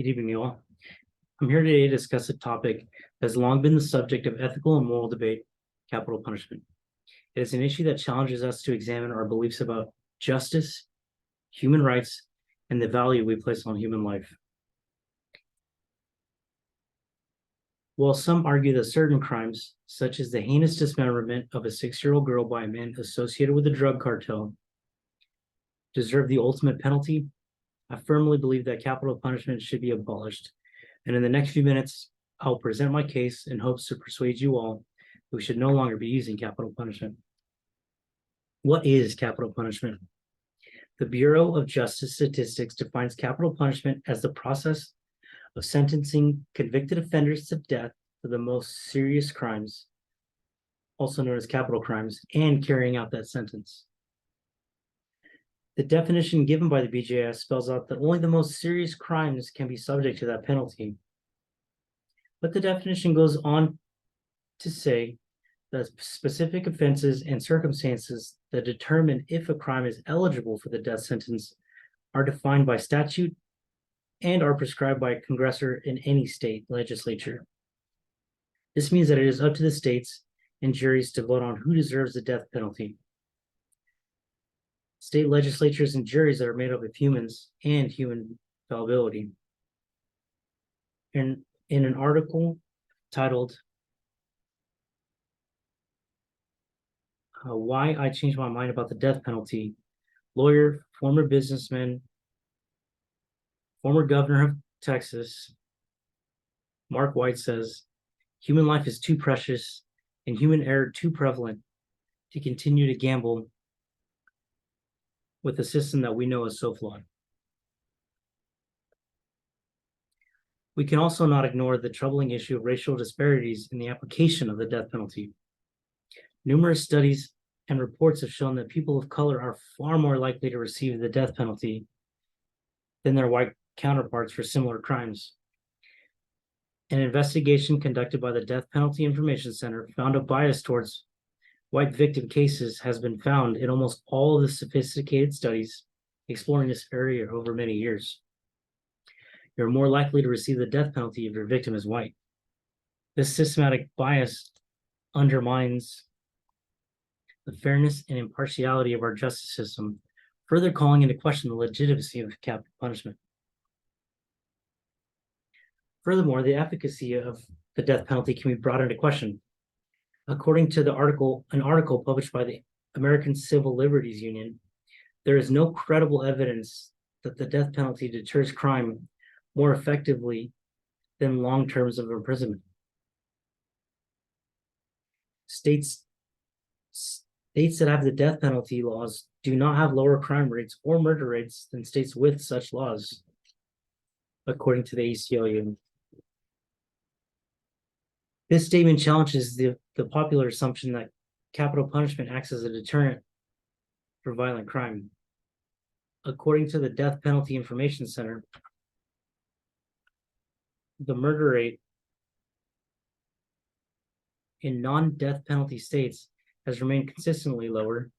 Good evening, you all. I'm here today to discuss a topic that has long been the subject of ethical and moral debate: capital punishment. It is an issue that challenges us to examine our beliefs about justice, human rights, and the value we place on human life. While some argue that certain crimes, such as the heinous dismemberment of a 6-year-old girl by a man associated with a drug cartel, deserve the ultimate penalty, I firmly believe that capital punishment should be abolished. And in the next few minutes, I'll present my case in hopes to persuade you all that we should no longer be using capital punishment. What is capital punishment? The Bureau of Justice Statistics defines capital punishment as the process of sentencing convicted offenders to death for the most serious crimes, also known as capital crimes, and carrying out that sentence. The definition given by the BJS spells out that only the most serious crimes can be subject to that penalty. But the definition goes on to say that specific offenses and circumstances that determine if a crime is eligible for the death sentence are defined by statute and are prescribed by a congressor in any state legislature. This means that it is up to the states and juries to vote on who deserves the death penalty. State legislatures and juries that are made up of humans and human fallibility. In an article titled Why I Changed My Mind About the Death Penalty, lawyer, former businessman, former governor of Texas, Mark White says, human life is too precious and human error too prevalent to continue to gamble with a system that we know is so flawed. We can also not ignore the troubling issue of racial disparities in the application of the death penalty. Numerous studies and reports have shown that people of color are far more likely to receive the death penalty than their white counterparts for similar crimes. An investigation conducted by the Death Penalty Information Center found a bias towards white victim cases has been found in almost all of the sophisticated studies exploring this area over many years. You're more likely to receive the death penalty if your victim is white. This systematic bias undermines the fairness and impartiality of our justice system, further calling into question the legitimacy of capital punishment. Furthermore, the efficacy of the death penalty can be brought into question. According to an article published by the American Civil Liberties Union, there is no credible evidence that the death penalty deters crime more effectively than long terms of imprisonment. States that have the death penalty laws do not have lower crime rates or murder rates than states with such laws, according to the ACLU. This statement challenges the popular assumption that capital punishment acts as a deterrent for violent crime. According to the Death Penalty Information Center, the murder rate in non-death penalty states has remained consistently lower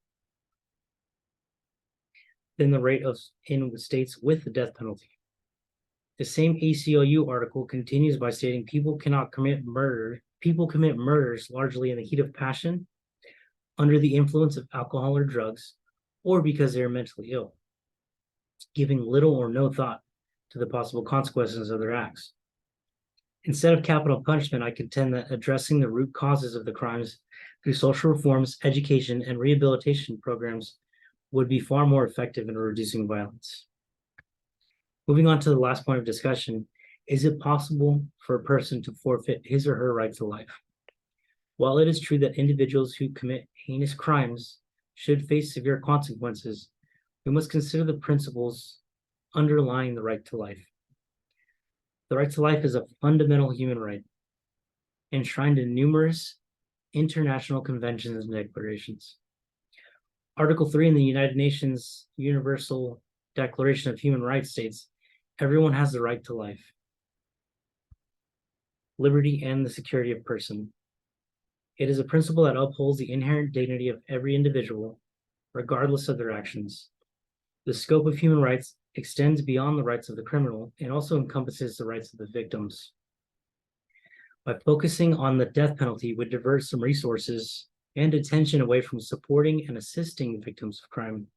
than the rate in states with the death penalty. The same ACLU article continues by stating people commit murders largely in the heat of passion, under the influence of alcohol or drugs, or because they are mentally ill, giving little or no thought to the possible consequences of their acts. Instead of capital punishment, I contend that addressing the root causes of the crimes through social reforms, education, and rehabilitation programs would be far more effective in reducing violence. Moving on to the last point of discussion, is it possible for a person to forfeit his or her right to life? While it is true that individuals who commit heinous crimes should face severe consequences, we must consider the principles underlying the right to life. The right to life is a fundamental human right, enshrined in numerous international conventions and declarations. Article 3 in the United Nations Universal Declaration of Human Rights states, everyone has the right to life, liberty, and the security of person. It is a principle that upholds the inherent dignity of every individual, regardless of their actions. The scope of human rights extends beyond the rights of the criminal and also encompasses the rights of the victims. By focusing on the death penalty would divert some resources and attention away from supporting and assisting victims of crime.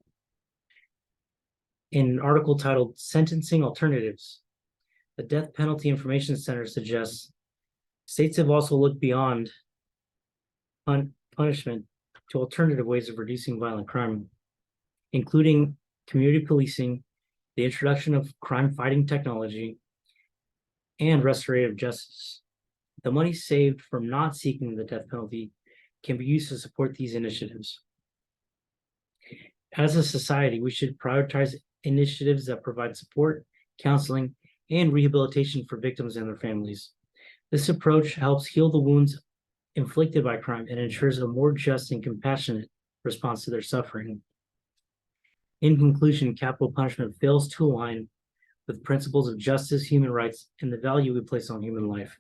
In an article titled Sentencing Alternatives, the Death Penalty Information Center suggests states have also looked beyond punishment to alternative ways of reducing violent crime, including community policing, the introduction of crime-fighting technology, and restorative justice. The money saved from not seeking the death penalty can be used to support these initiatives. As a society, we should prioritize initiatives that provide support, counseling, and rehabilitation for victims and their families. This approach helps heal the wounds inflicted by crime and ensures a more just and compassionate response to their suffering. In conclusion, capital punishment fails to align with principles of justice, human rights, and the value we place on human life.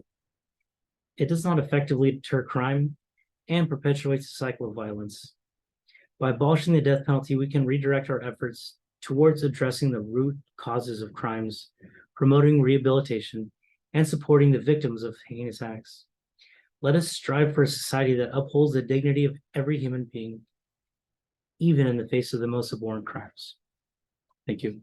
It does not effectively deter crime and perpetuates the cycle of violence. By abolishing the death penalty, we can redirect our efforts towards addressing the root causes of crimes, promoting rehabilitation, and supporting the victims of heinous acts. Let us strive for a society that upholds the dignity of every human being, even in the face of the most abhorrent crimes. Thank you.